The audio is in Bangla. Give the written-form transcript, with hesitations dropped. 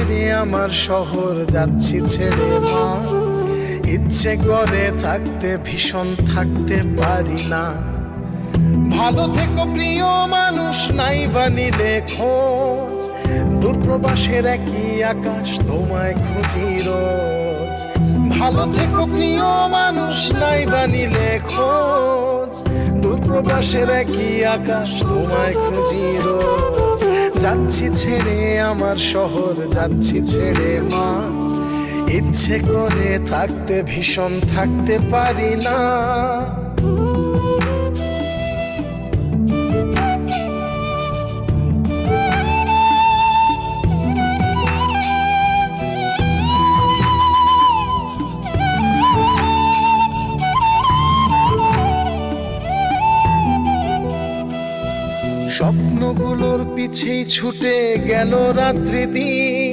ছেড়ে আমার শহর যাচ্ছি ছেড়ে মা, ইচ্ছে করে থাকতে ভীষণ থাকতে পারি না। ভালো থেকো প্রিয় মানুষ, নাই বা নিলে খোঁজ, দূরপ্রবাসের একই আকাশ তোমায় খুঁজি রোজ। ভালো থেকো প্রিয় মানুষ, নাই বা নিলে খোঁজ, দূরপ্রবাসের একই আকাশ তোমায় খুঁজি রোজ। যাচ্ছি ছেড়ে আমার শহর, যাচ্ছি ছেড়ে মা, ইচ্ছে করে থাকতে ভীষণ থাকতে পারি না। স্বপ্নগুলোর পিছেই ছুটে গেল রাত্রি দিন,